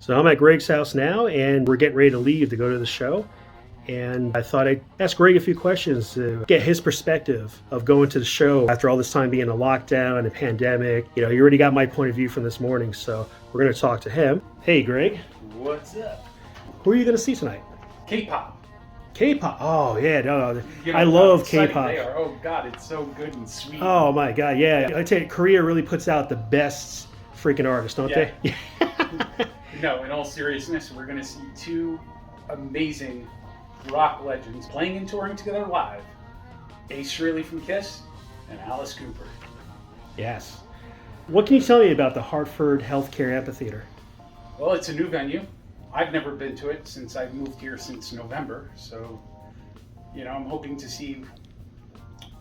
So I'm at Gregg's house now, and we're getting ready to leave to go to the show. And I thought I'd ask Gregg a few questions to get his perspective of going to the show after all this time being a lockdown and a pandemic. You know, you already got my point of view from this morning, so we're going to talk to him. Hey, Gregg. What's up? Who are you going to see tonight? K-pop. K-pop. Oh, yeah. No, You know I love how exciting K-pop. They are. Oh, God, it's so good and sweet. Oh, my God. Yeah. I tell you, Korea really puts out the best freaking artists, don't they? No, in all seriousness, we're going to see two amazing rock legends playing and touring together live. Ace Frehley from Kiss and Alice Cooper. Yes. What can you tell me about the Hartford Healthcare Amphitheater? Well, it's a new venue. I've never been to it since I moved here since November. So, you know, I'm hoping to see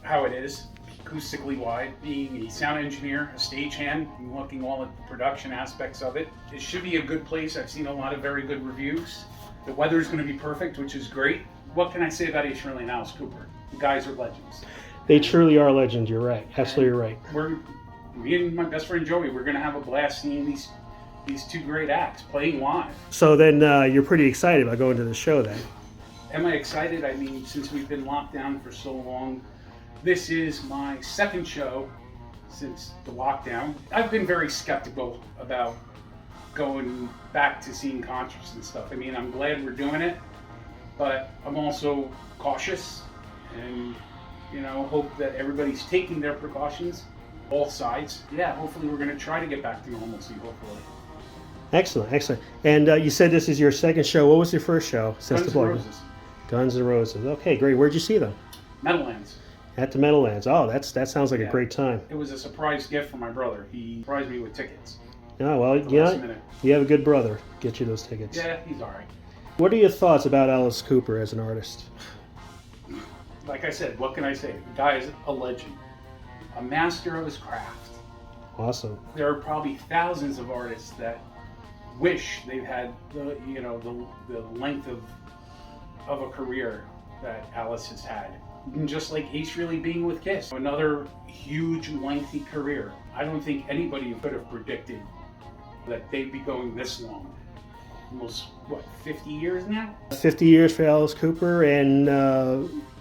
how it is, acoustically wide. Being a sound engineer, a stagehand, and looking all at the production aspects of it. It should be a good place. I've seen a lot of very good reviews. The weather's going to be perfect, which is great. What can I say about Ace Frehley and Alice Cooper? The guys are legends. They truly are legends. You're right. Absolutely right. Me and my best friend Joey, we're going to have a blast seeing these two great acts playing live. So then you're pretty excited about going to the show then? Am I excited? I mean, since we've been locked down for so long, this is my second show since the lockdown. I've been very skeptical about going back to seeing concerts and stuff. I mean, I'm glad we're doing it, but I'm also cautious and, you know, hope that everybody's taking their precautions, all sides. Yeah, hopefully we're going to try to get back to normalcy, hopefully. Excellent, excellent. And you said this is your second show. What was your first show? Since Guns the N' blog? Roses. Guns N' Roses. Okay, great. Where'd you see them? Meadowlands. At the Meadowlands. Oh, that sounds like a Yeah. great time. It was a surprise gift from my brother. He surprised me with tickets. Oh, well, at the last minute. you have a good brother. Get you those tickets. Yeah, he's all right. What are your thoughts about Alice Cooper as an artist? Like I said, what can I say? The guy is a legend, a master of his craft. Awesome. There are probably thousands of artists that wish they've had the length of a career that Alice has had. And just like Ace Frehley being with Kiss, another huge lengthy career. I don't think anybody could have predicted that they'd be going this long. Almost, 50 years now? 50 years for Alice Cooper, and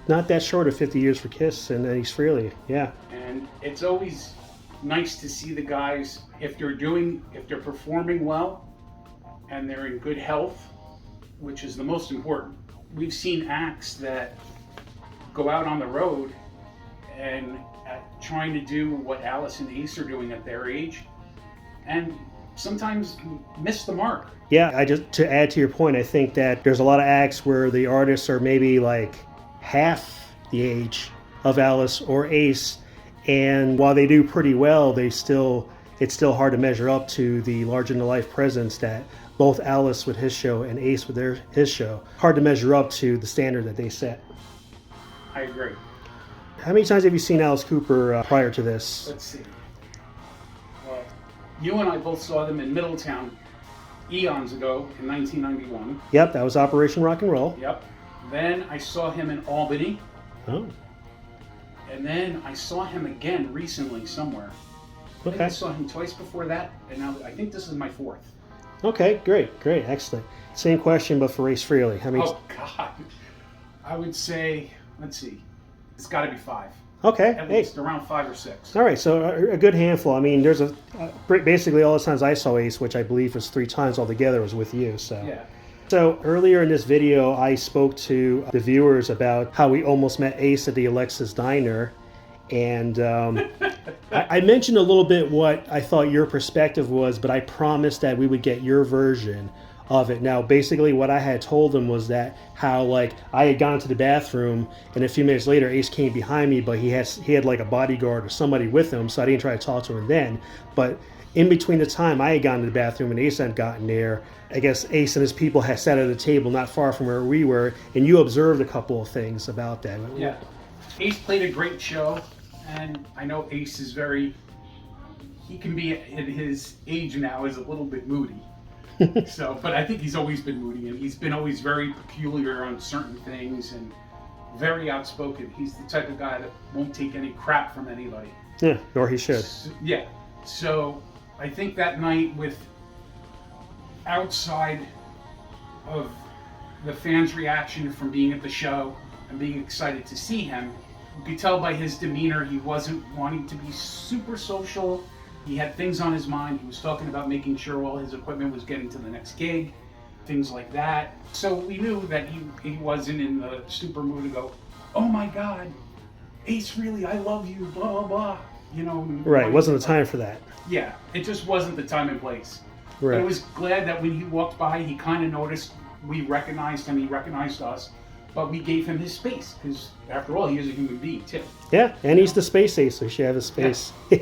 not that short of 50 years for Kiss and Ace Frehley. Yeah. And it's always nice to see the guys, if they're performing well and they're in good health, which is the most important. We've seen acts that go out on the road and trying to do what Alice and Ace are doing at their age, and sometimes miss the mark. Yeah, to add to your point, I think that there's a lot of acts where the artists are maybe like half the age of Alice or Ace, and while they do pretty well, it's still hard to measure up to the larger-than-life presence that both Alice with his show and Ace with his show. Hard to measure up to the standard that they set. I agree. How many times have you seen Alice Cooper prior to this? Let's see. Well, you and I both saw them in Middletown eons ago in 1991. Yep, that was Operation Rock and Roll. Yep. Then I saw him in Albany. Oh. And then I saw him again recently somewhere. I think I saw him twice before that, and now I think this is my fourth. Okay, great, excellent. Same question, but for Ace Frehley. How many? Oh, God. I would say, let's see, it's got to be 5. Okay, At least around 5 or 6. All right, so a good handful. I mean, there's basically all the times I saw Ace, which I believe was 3 times altogether, was with you. So. Yeah. So earlier in this video, I spoke to the viewers about how we almost met Ace at the Alexis Diner. And I mentioned a little bit what I thought your perspective was, but I promised that we would get your version of it. Now, basically what I had told him was that how like I had gone to the bathroom and a few minutes later Ace came behind me, but he had like a bodyguard or somebody with him, so I didn't try to talk to him then. But in between the time I had gone to the bathroom and Ace had gotten there, I guess Ace and his people had sat at a table not far from where we were, and you observed a couple of things about that. Yeah. Ace played a great show, and I know Ace is he can be at his age now is a little bit moody. But I think he's always been moody, and he's been always very peculiar on certain things and very outspoken. He's the type of guy that won't take any crap from anybody. Yeah, or he should. So I think that night with outside of the fans' reaction from being at the show and being excited to see him, you could tell by his demeanor he wasn't wanting to be super social. He had things on his mind. He was talking about making sure all his equipment was getting to the next gig, things like that. So we knew that he wasn't in the super mood to go, oh my God, Ace Frehley, I love you, blah, blah, blah. You know. Right, wasn't the time for that. Yeah, it just wasn't the time and place. Right. But I was glad that when he walked by, he kind of noticed we recognized him, he recognized us, but we gave him his space, because after all, he is a human being too. Yeah, and he's the space ace, so he should have his space. Yeah,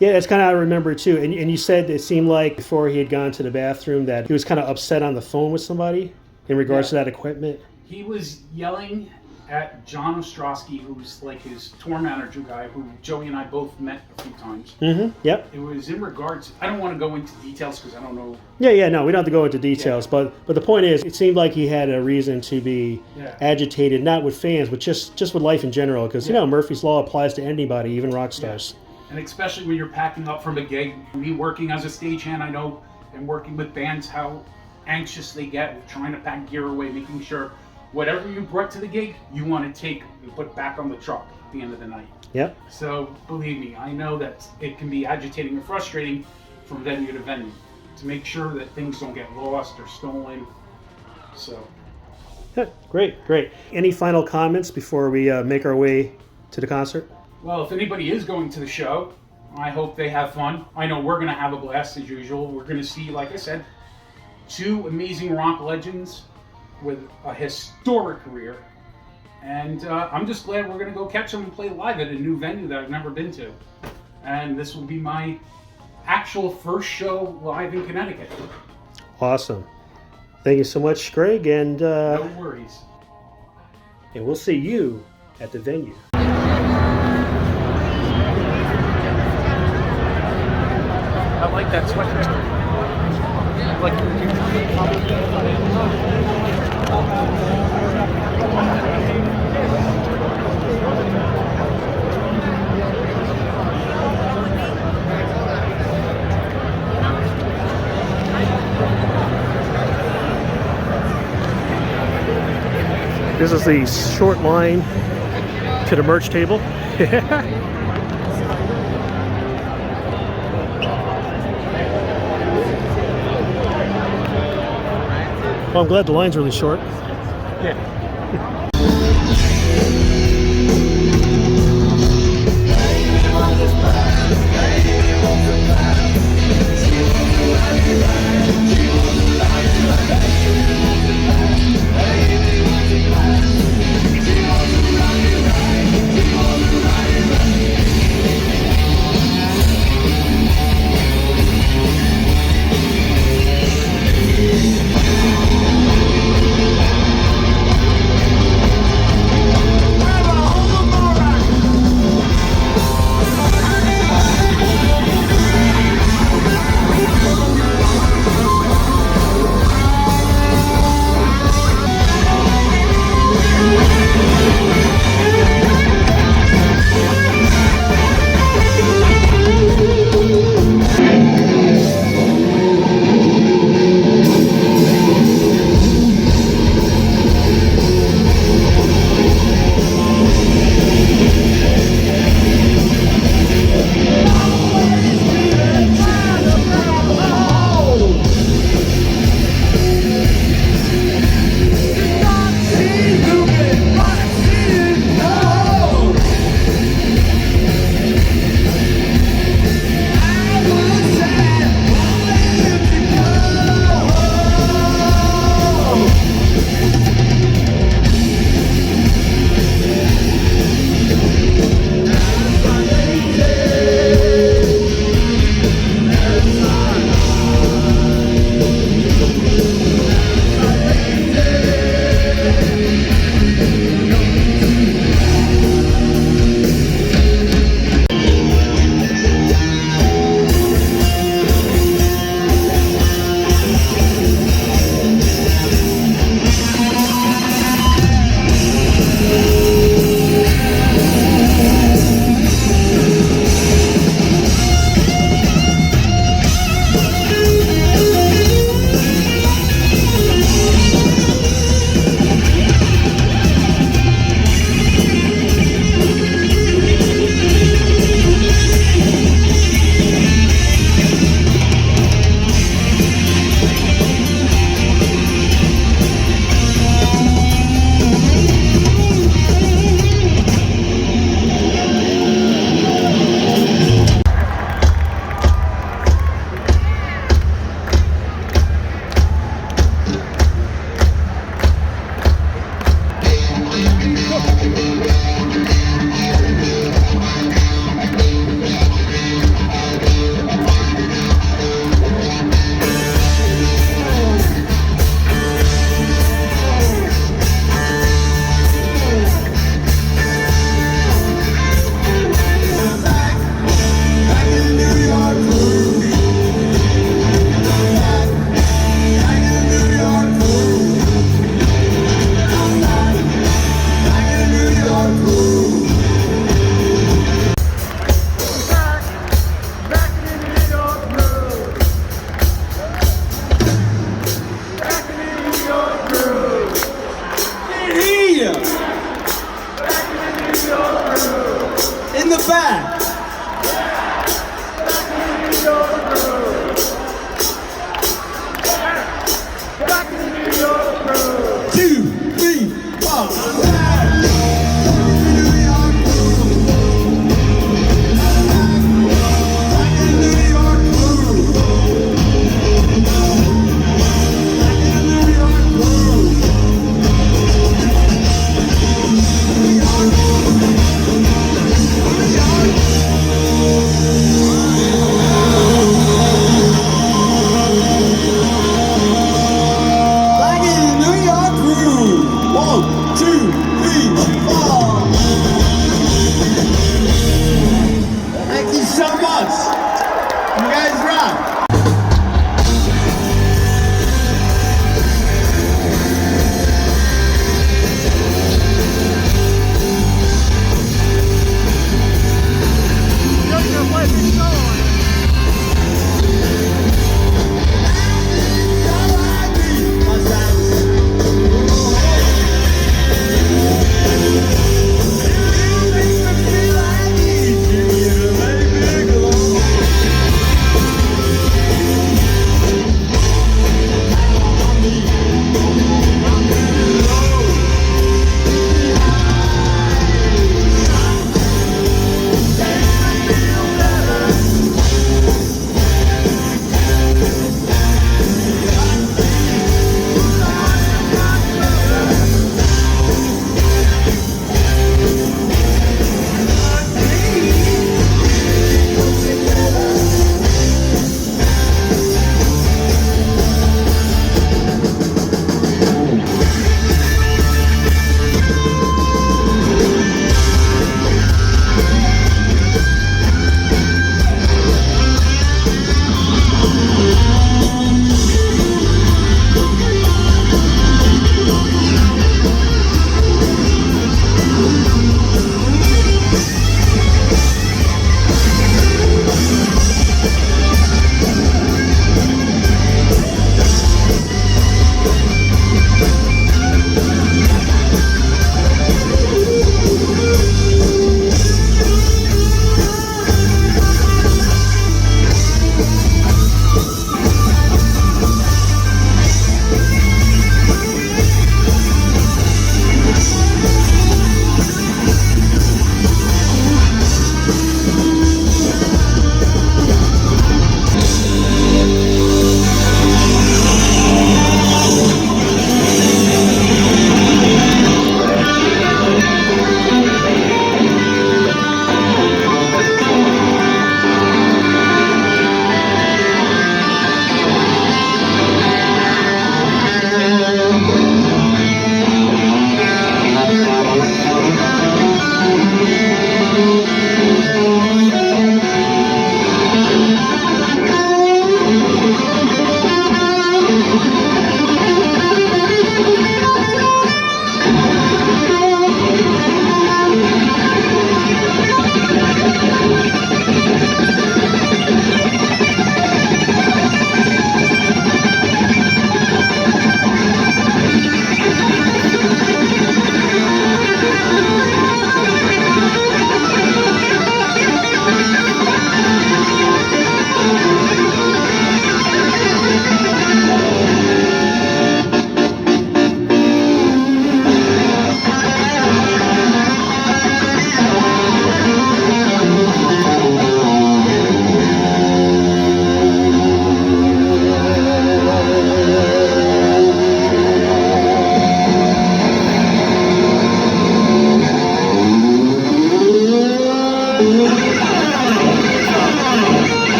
yeah, that's kind of how I remember it too. And you said it seemed like before he had gone to the bathroom that he was kind of upset on the phone with somebody in regards to that equipment. He was yelling at John Ostrowski, who's like his tour manager guy, who Joey and I both met a few times. Mm-hmm. Yep. It was in regards, I don't want to go into details because I don't know. Yeah, no, we don't have to go into details, but the point is, it seemed like he had a reason to be agitated, not with fans, but just with life in general, because, you know, Murphy's Law applies to anybody, even rock stars. Yeah. And especially when you're packing up from a gig, me working as a stagehand, I know, and working with bands, how anxious they get with trying to pack gear away, making sure whatever you brought to the gig, you want to take and put back on the truck at the end of the night. Yep. So believe me, I know that it can be agitating and frustrating from venue to venue to make sure that things don't get lost or stolen. So. Yeah, great. Any final comments before we make our way to the concert? Well, if anybody is going to the show, I hope they have fun. I know we're going to have a blast as usual. We're going to see, like I said, two amazing rock legends with a historic career, and I'm just glad we're going to go catch them and play live at a new venue that I've never been to, and this will be my actual first show live in Connecticut. Awesome. Thank you so much, Gregg, and no worries. And we'll see you at the venue. I like that sweater. This is the short line to the merch table. Well, I'm glad the line's really short. Yeah.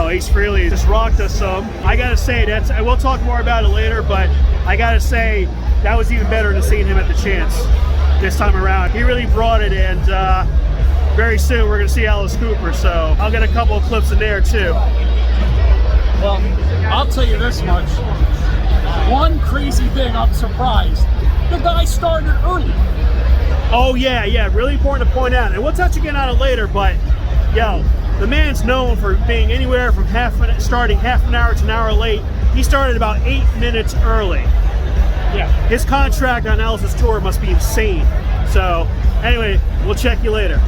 know, Ace Frehley just rocked us some. I gotta say, we'll talk more about it later, but I gotta say, that was even better than seeing him at the Chance this time around. He really brought it, and very soon we're gonna see Alice Cooper, so I'll get a couple of clips in there too. Well, I'll tell you this much. One crazy thing, I'm surprised. The guy started early. Oh yeah, really important to point out, and we'll touch again on it later, but yo, the man's known for being anywhere from starting half an hour to an hour late. He started about 8 minutes early. Yeah. His contract on Alice's tour must be insane. So anyway, we'll check you later.